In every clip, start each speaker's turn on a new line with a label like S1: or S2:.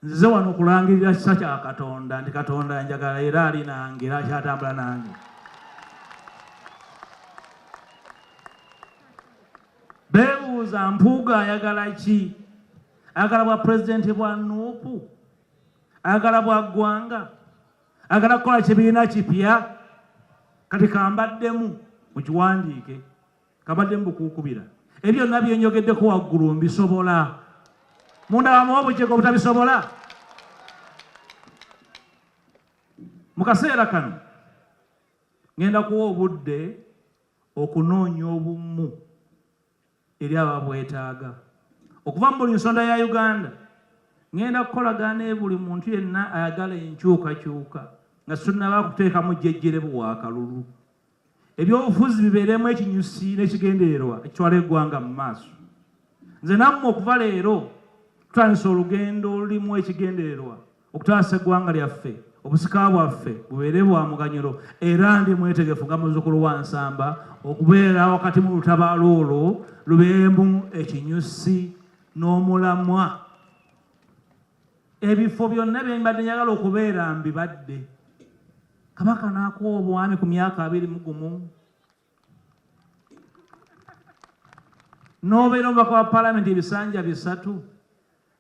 S1: nze wano okulangirira kisa kya Katonda nti Katonda njagala era ali nange era akyatambula nange. Beebuuza Mpuuga ayagala ki? Ayagala bwa pulezidenti bwa Nuupu? Ayagala bwa ggwanga? Ayagala kukola kibiina kipya? Kati kambaddemu mukiwandiike, kambaddemu bukuukubira. Ebyo byonna bye njogeddeko waggulu mbisobola. Mundabamu obujjeko obutabisobola? Mu kaseera kano ngenda kuwa obudde okunoonya obumu eri ababwetaaga. Okuva mu buli nsonda ya Uganda ngenda kukolagana ne buli muntu yenna ayagala enkyukakyuka nga tunnaba kuteekamu jjejjere bw'akalulu. Ebyobufuzi bibeeremu ekinyusi n'ekigendererwa ekitwala eggwanga mu maaso. Nze nammwe okuva leero tutandise olugendo olulimu ekigendererwa okutaasa eggwanga lyaffe, obusika bwaffe bubeere bwa muganyulo, era ndi mwetegefu nga muzzukulu wa Nsamba okubeera wakati mu lutabaalo olwo lubeemu ekinyusi n'omulamwa. Ebifo byonna bye mbadde njagala okubeera mbibadde. Kabaka n'akuwa obwami ku myaka 21. N'obeera omubaka wa paalamenti ebisanja 3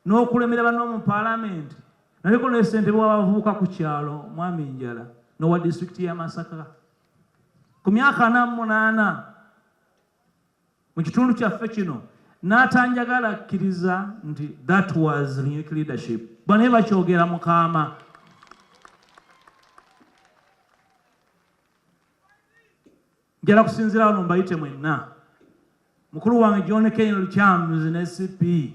S1: n'okulemera banno mu paalamenti naliko ne ssentebe w'abavubuka ku kyalo Mwami Njala n'owa disitulikiti ya Masaka ku myaka 48 mu kitundu kyaffe kino n'atanjagala akkiriza nti that was unique leadership. Banaye bakyogera Mukama. Njala kusinzira wano mbayite mwenna. Mukulu wange John Kane Lukyams ne CP,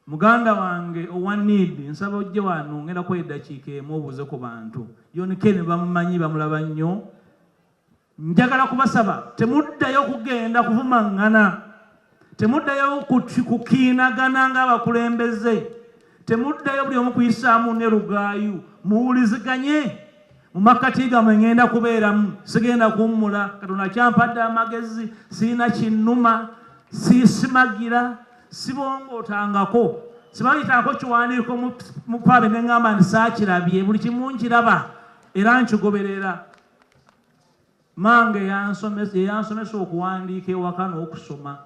S1: muganda wange owa Need, nsaba ojje wano ngenda kwa eddakiika emu obuuze ku bantu. John Kane bamumanyi bamulaba nnyo. Njagala kubasaba temuddayo kugenda kuvumaŋŋana, temuddayo kukiinagana ng'abakulembeze, temuddayo buli omu kuyisaamu ne lugaayu. Muwuliziganye mu makkati gammwe ngenda kubeeramu, sigenda kuwummula. Katonda kyampadde amagezi, siina kinnuma, siisimagira, sibongootangako, sibayitako kiwandiiko mu paabe ne ŋŋamba nti saakirabye, buli kimu nkiraba era nkigoberera. Mange yansomesa okuwandiika ewaka n'okusoma.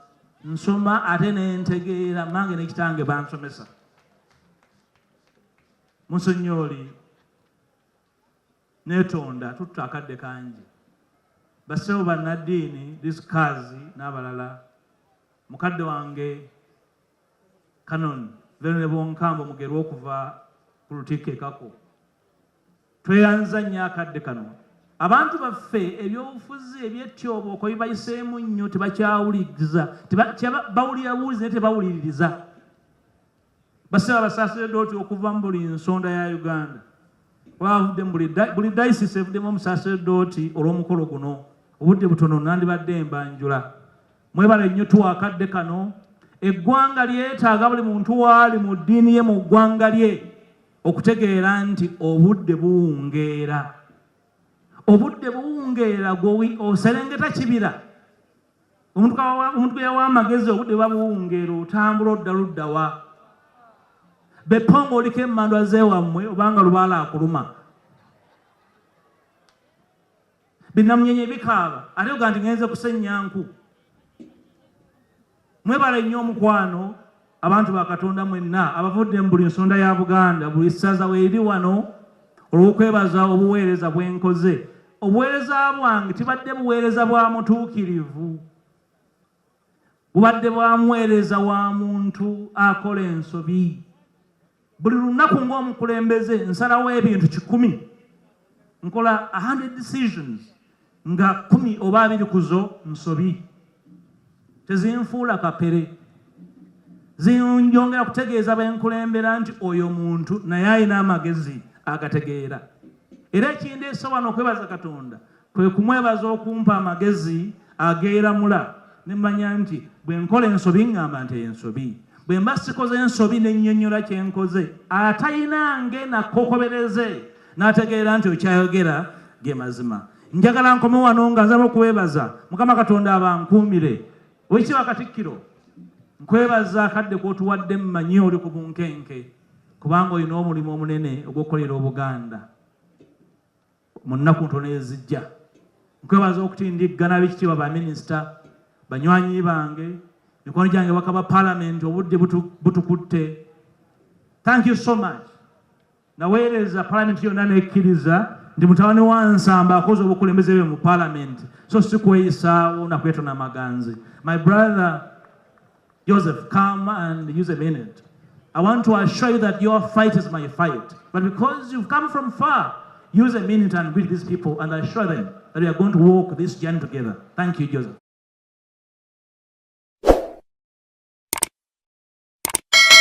S1: Nsoma ate n'entegeera, mange ne kitange bansomesa. Munsonyioli neetonda tutto akadde kangi. Bassebo bannaddiini, disikazi n'abalala. Mukadde wange Canon Venerable Nkambo Mugerwa okuva ku Lutikko e Kako. Tweyanza nnyo akadde kano. Abantu baffe ebyobufuzi eby'ettyobooko bibayiseemu nnyo, tebakyawuliriza, bawulirabuuliza naye tebawuliririza. Bassebo abasaaseredooti okuva mu buli nsonda ya Uganda. Buli dayisisi evuddemu omusaaseredooti olw'omukolo guno. Obudde butono nandibadde mbanjula. Mwebale nnyo tuwa akadde kano. Eggwanga lyetaaga buli muntu waali mu ddiini ye mu ggwanga lye okutegeera nti obudde buwungeera. Obudde buwungeera oserengeta kibira. Omuntu gwe yawa amagezi obudde babuwungeera otambula odda luddawa. Bepongo oliko emmandwa zeewammwe obanga lubaala akuluma. Binnamunyenye bikaaba ate oga nti ngenze kusenyanku. Mwebale nnyo omukwano abantu ba Katonda mwenna abavudde mu buli nsonda ya Buganda, buli ssaza weeri wano olw'okwebaza obuweereza bwe nkoze. Obuweereza bwange tibadde buweereza bwa mutuukirivu, bubadde bwa muweereza wa muntu akola ensobi. Buli lunaku ng'omukulembeze nsalawo ebintu 100, nkola 100 decisions nga 10 oba 20 kuzo nsobi. Tezinfuula kapere, zinjongera kutegeeza benkulembera nti oyo muntu naye alina amagezi agategeera. Era ekindeese wano okwebaza Katonda kwe kumwebaza okumpa amagezi ageeramula ne mmanya nti bwe nkola ensobi ngamba nti ensobi, bwe mba sikoze ensobi ne nnyonnyola kye nkoze, atayinange nakokobereze n'ategeera nti okyayogera ge mazima. Njagala nkome wano nga nzaba okuweebaza Mukama Katonda abankuumire. Weekitiibwa Katikkiro, nkwebaza akadde k'otuwadde mmanyi oli ku bunkenke. kubanga olina omulimu omunene ogw'okukolera Obuganda mu nnaku ntono ezijja. Nkwebaza okutindiggana ab'ekitiibwa baminisita, banywanyi bange, mikwano gyange bakaba Parliament, obudde butukutte. Thank you so much. Naweereza Parliament yonna nekkiriza ndi mutabani wa Nsamba akoze obukulembeze bwe mu Parliament, so si kweyisaawo na kwetona maganzi. My brother Joseph, come and use a minute. I want to assure you that your fight is my fight, but because you've come from far, use a minute and greet these people and assure them that we are going to walk this journey together. Thank you, Joseph.